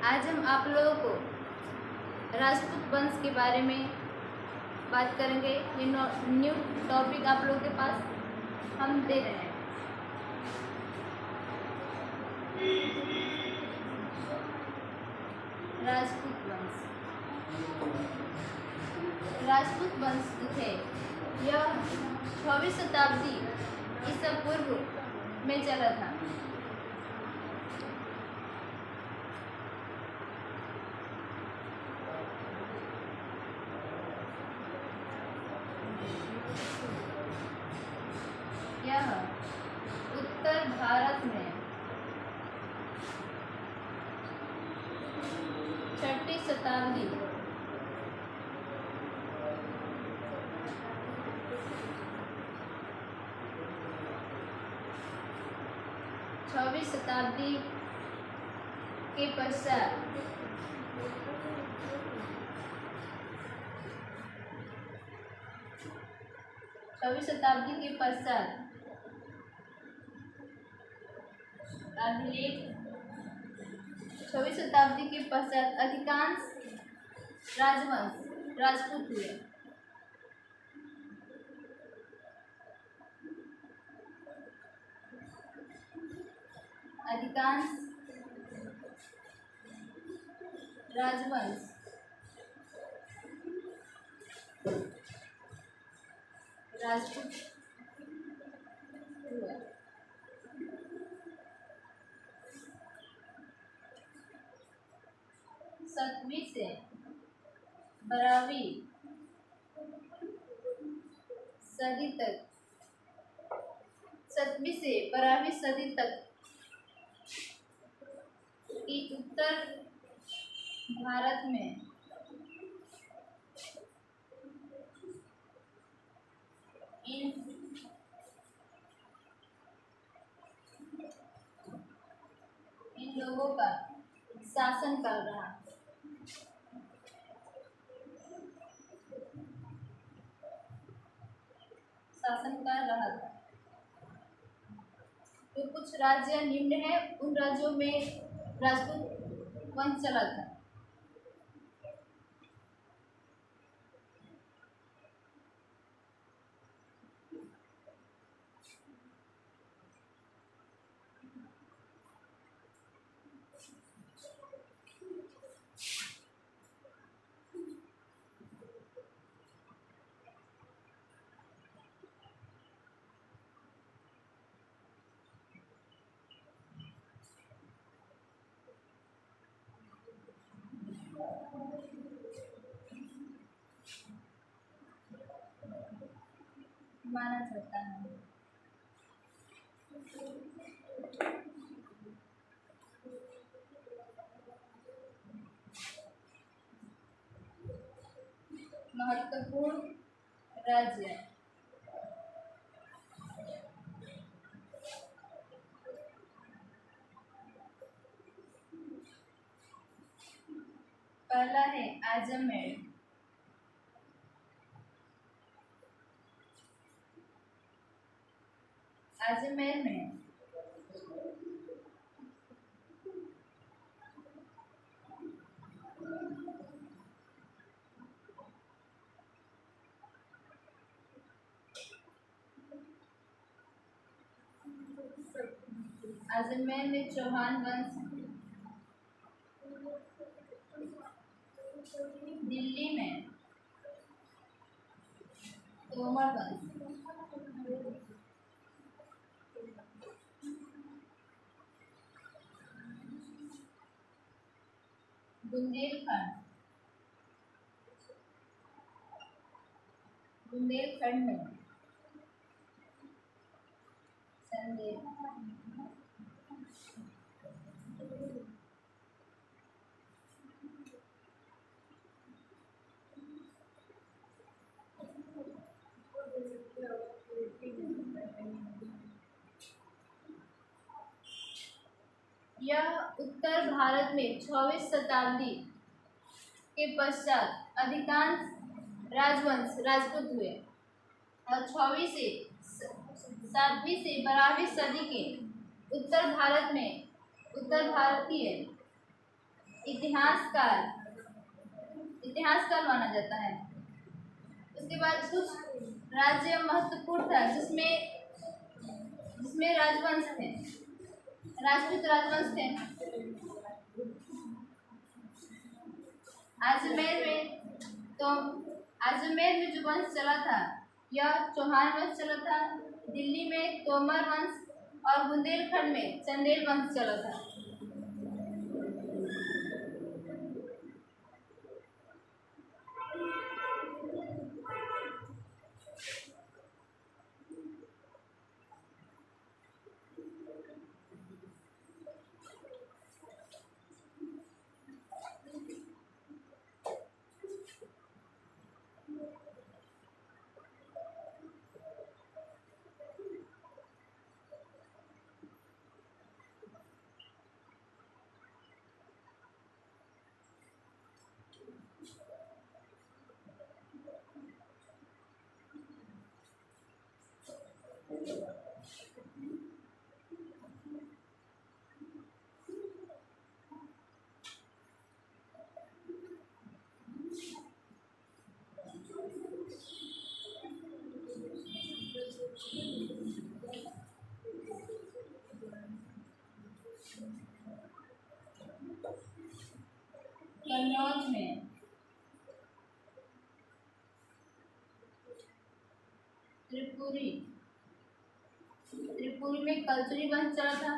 आज हम आप लोगों को राजपूत वंश के बारे में बात करेंगे। ये न्यू टॉपिक आप लोगों के पास हम दे रहे हैं। राजपूत वंश जो थे यह 6वीं शताब्दी ईसा पूर्व में चला था। यह उत्तर भारत में 6वीं शताब्दी के पश्चात 6वीं शताब्दी के पश्चात अधिकांश राजवंश राजपूत हुए। अधिकांश राजवंश राजपूत हुए। सातवीं से 12वीं सदी तक की उत्तर भारत में इन लोगों का शासन कर रहा। था। तो कुछ राज्य निम्न है, उन राज्यों में राजपूत वंश चला था। माना जाता है। महत्वपूर्ण राज्य पहला है अजमेर। अजमेर में चौहान वंश, दिल्ली में तोमर वंश, बुंदेलखंड में संदेश। यह उत्तर भारत में 6वीं शताब्दी के पश्चात अधिकांश राजवंश राजपूत हुए और 7वीं से 12वीं सदी के उत्तर भारतीय इतिहासकाल माना जाता है। उसके बाद कुछ राज्य महत्वपूर्ण था जिसमें राजवंश थे, राजपूत राजवंश थे। आजमेर में जो वंश चला था यह चौहान वंश चला था। दिल्ली में तोमर वंश और बुंदेलखंड में चंदेल वंश चला था। कन्नौज में त्रिपुरी में कल्चुरी वंश चला था।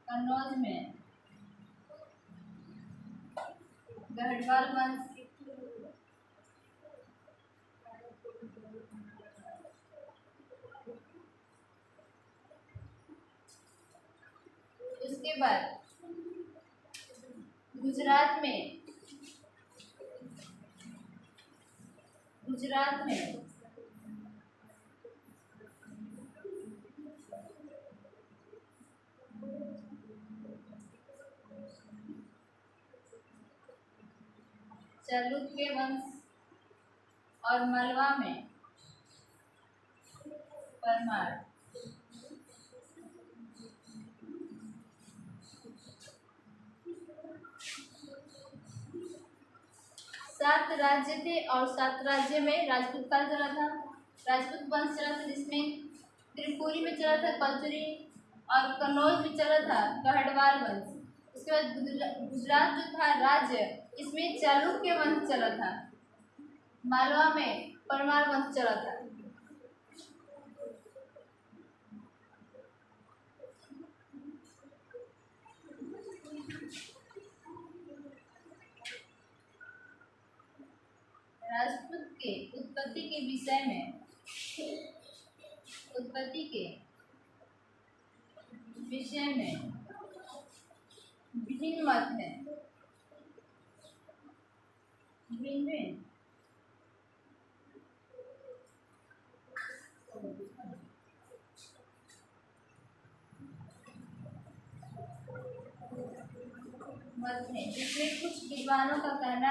कन्नौज में गढ़वाल वंश, उसके बाद गुजरात में चालुक्य वंश और मालवा में परमार। 7 राज्य थे और 7 राज्य में राजपूत काल चला था, राजपूत वंश चला था, जिसमें त्रिपुरी में चला था कल्चुरी और कन्नौज में चला था गढ़वाल वंश। उसके बाद गुजरात जो था राज्य, इसमें चालुक्य वंश चला था। मालवा में परमार वंश चला था। राजपूत के उत्पत्ति के विषय में विभिन्न मत हैं। जिसमें कुछ विद्वानों का कहना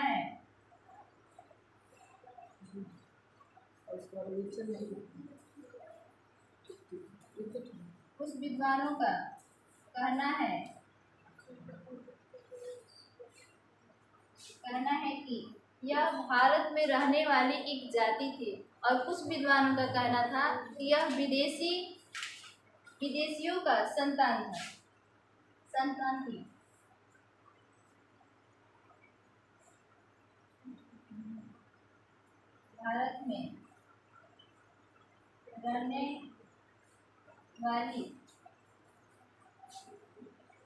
है कि यह भारत में रहने वाली एक जाति थी और कुछ विद्वानों का कहना था कि यह विदेशियों का संतान थी। भारत में रहने वाली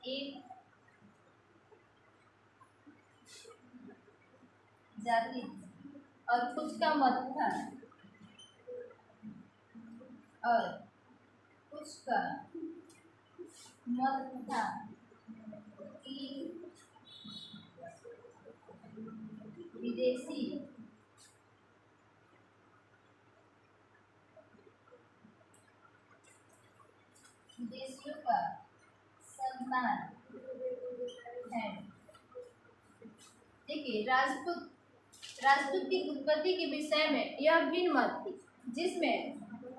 एक जाति और कुछ का मत था कि विदेशियों का संतान है। देखिए, राजपूत की उत्पत्ति के विषय में यह भिन्न मत थी, जिसमें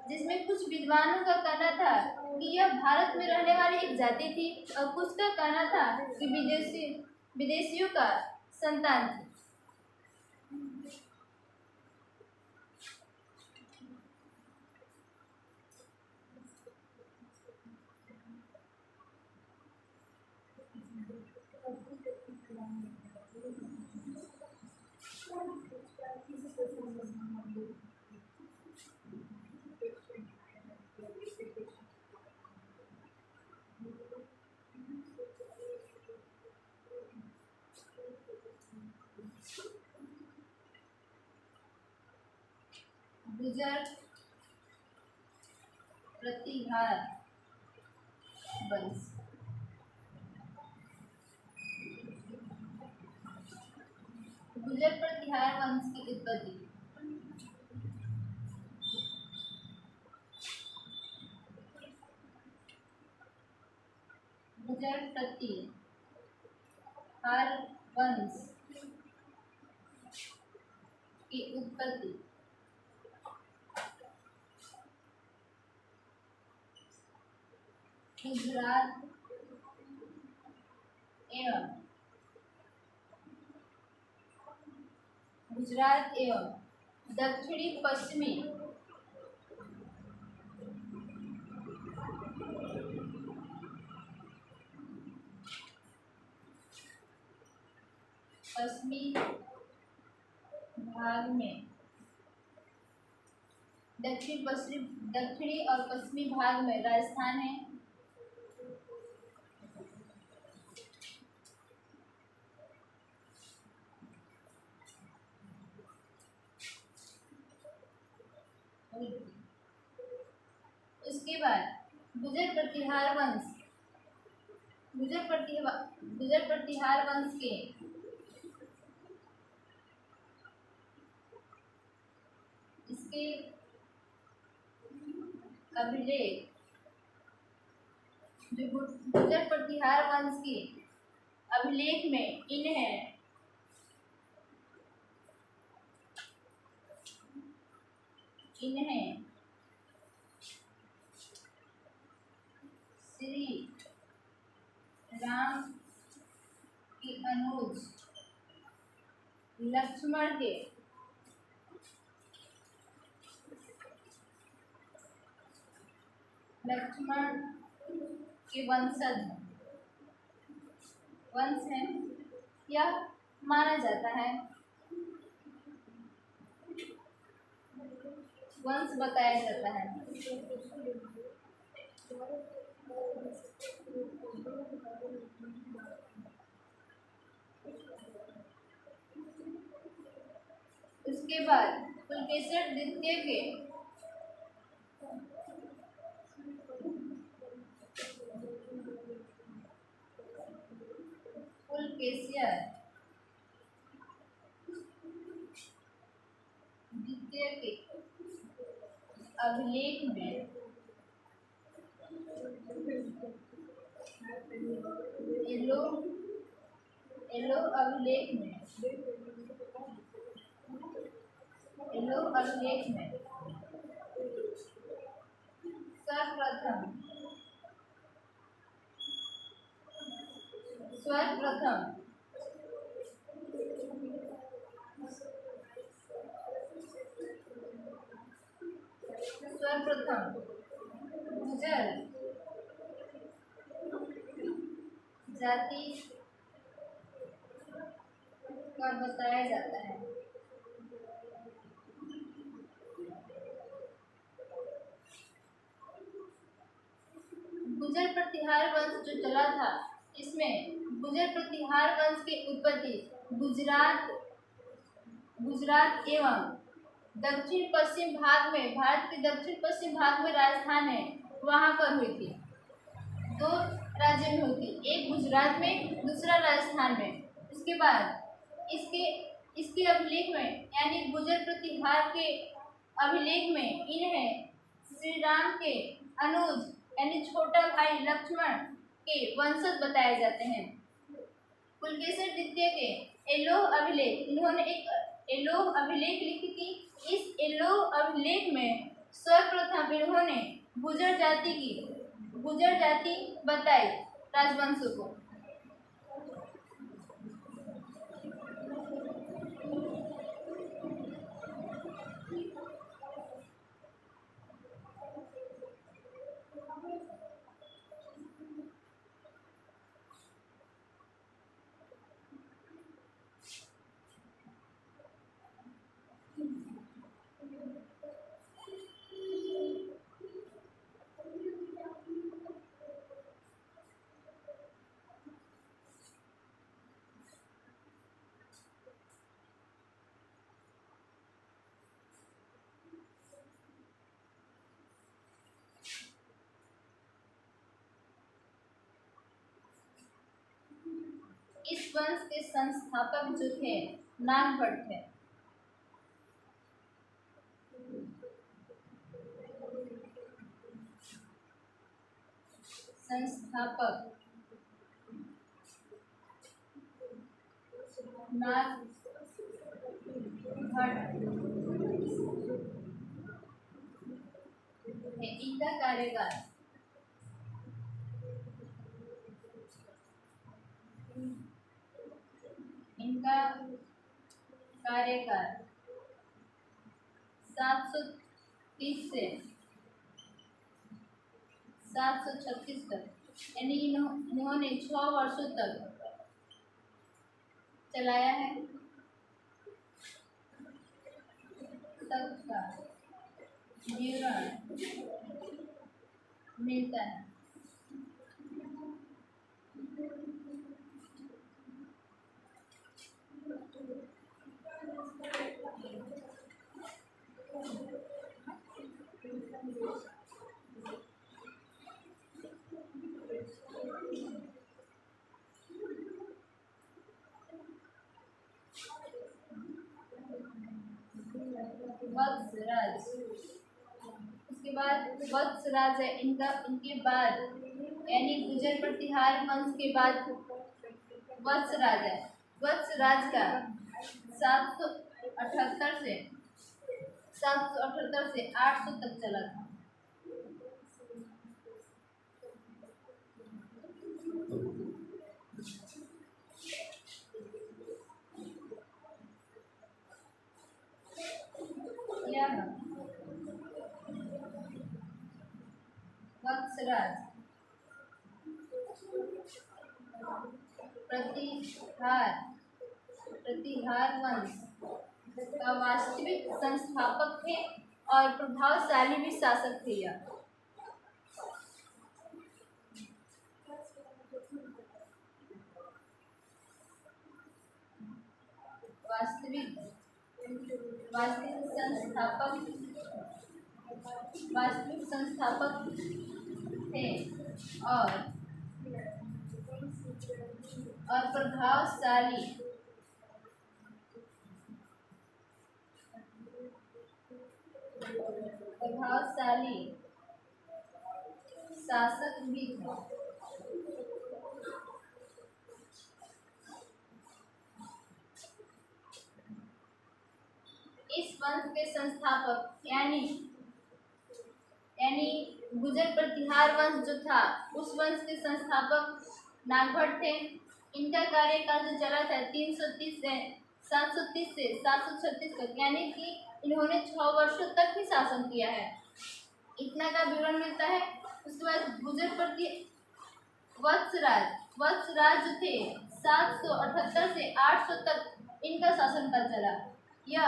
जिसमें कुछ विद्वानों का कहना था कि यह भारत में रहने वाली एक जाति थी और कुछ का कहना था कि विदेशियों का संतान थी। गुर्जर प्रतिहार वंश। गुर्जर प्रतिहार वंश की उत्पत्ति। गुर्जर प्रतिहार वंश की उत्पत्ति गुजरात एवं दक्षिणी पश्चिमी भाग में दक्षिणी और पश्चिमी भाग में राजस्थान है। उसके बाद गुर्जर प्रतिहार वंश के इसके अभिलेख जो गुर्जर प्रतिहार वंश के अभिलेख में इन्हें श्री राम के अनुज लक्ष्मण के वंश है यह माना जाता है। वंश बताया जाता है। उसके बाद पुलकेशिर द्वितीय के अभिलेख में एलो अभिलेख में सर्वप्रथम गुर्जर जाति का बताया जाता है। गुर्जर प्रतिहार वंश जो चला था इसमें गुर्जर प्रतिहार वंश की उत्पत्ति गुजरात एवं दक्षिण पश्चिम भाग में भारत के दक्षिण पश्चिम भाग में राजस्थान है वहां पर हुई थी। दो राज्य में हुई थी, एक गुजरात में दूसरा राजस्थान में। इसके बाद इसके अभिलेख में यानी गुर्जर प्रतिहार के अभिलेख में इन्हें श्री राम के अनुज यानी छोटा भाई लक्ष्मण के वंशज बताए जाते हैं। पुलकेशिर द्वितीय के एलोह अभिलेख इन्होंने एक एलोह अभिलेख लिखी थी। इस एलोह अभिलेख में सर्वप्रथम इन्होंने गुर्जर जाति बताई राजवंशों को। इस वंश के संस्थापक जो थे नागभट्ट थे। संस्थापक नागभट्ट है। इनका कार्यकाल इनका कार्यकाल 730 से 736 तक, यानी इन्होंने 6 वर्षों तक चलाया है। सबका विवरण मिलता है। वत्सराज, उसके बाद वत्सराज है इनके बाद, यानी गुर्जर प्रतिहार वंश के बाद वत्सराज है। वत्सराज का 778 से 800 तक चला था। वत्सराज प्रतिहार वंश का वास्तविक संस्थापक थे और प्रभावशाली भी शासक थे। यह वास्तविक संस्थापक थे और प्रभावशाली शासक भी थे। इस वंश के संस्थापक यानी गुर्जर प्रतिहार वंश जो था, उस वंश के संस्थापक नागभट्ट थे। इनका कार्यकाल जो चला था 730 से 736 तक, यानी कि इन्होंने 6 वर्षों तक ही शासन किया है। इतना का विवरण मिलता है। उसके बाद गुर्जर प्रति वत्सराज जो थे 778 से 800 तक इनका शासनकाल चला। यह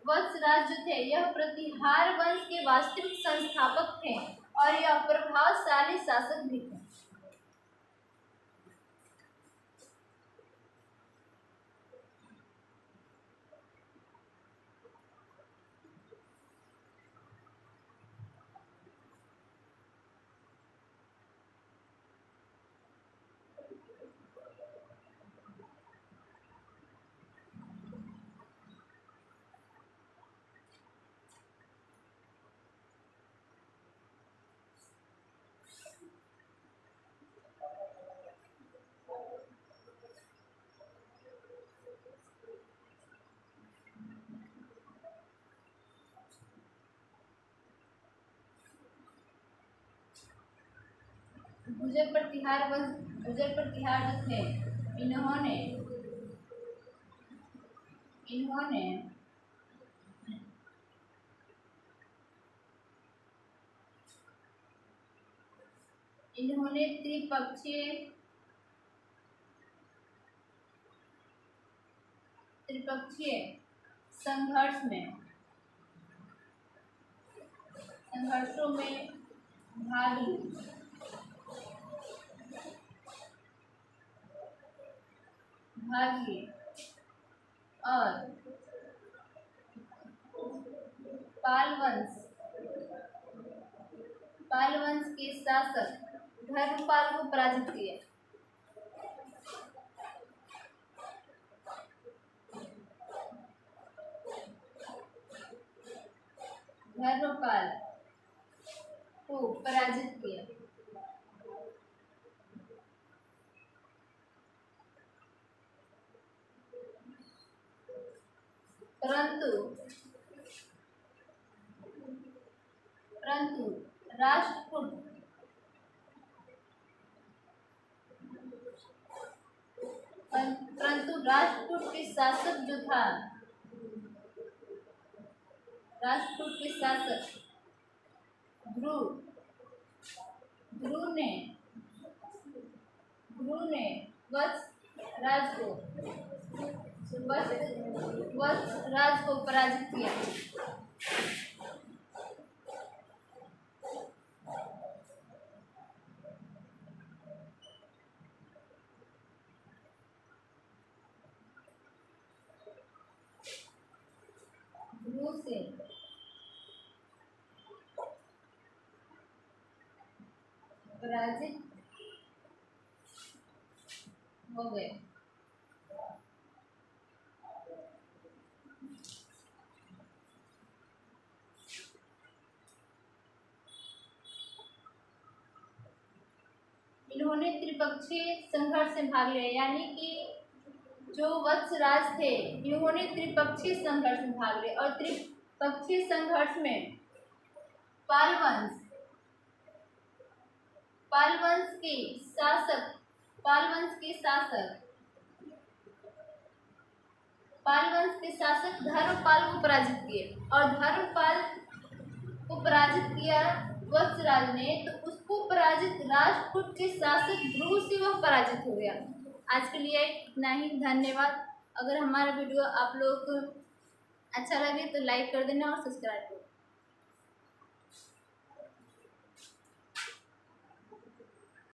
वत्सराज जो थे यह प्रतिहार वंश के वास्तविक संस्थापक थे और यह प्रभावशाली शासक भी थे। गुर्जर प्रतिहार जो थे, इन्होंने त्रिपक्षीय संघर्षों में भाग लिए और पाल वंश के शासक धर्मपाल को पराजित किया। परंतु राष्ट्रकूट के शासक जो था, राष्ट्रकूट के शासक ध्रुव ने वत्सराज को पराजित किया। ध्रुव से पराजित हो गए। इन्होंने त्रिपक्षीय संघर्ष में भाग लिया, यानी कि जो वत्सराज थे इन्होंने त्रिपक्षीय संघर्ष में भाग लिया और त्रिपक्षीय संघर्ष में पाल वंश के शासक धर्मपाल को पराजित किए और धर्मपाल को पराजित किया वत्सराज ने, तो उसको पराजित राष्ट्रकूट के शासक ध्रुव से वह पराजित हो गया। आज के लिए इतना ही, धन्यवाद। अगर हमारा वीडियो आप लोग को अच्छा लगे तो लाइक कर देना और सब्सक्राइब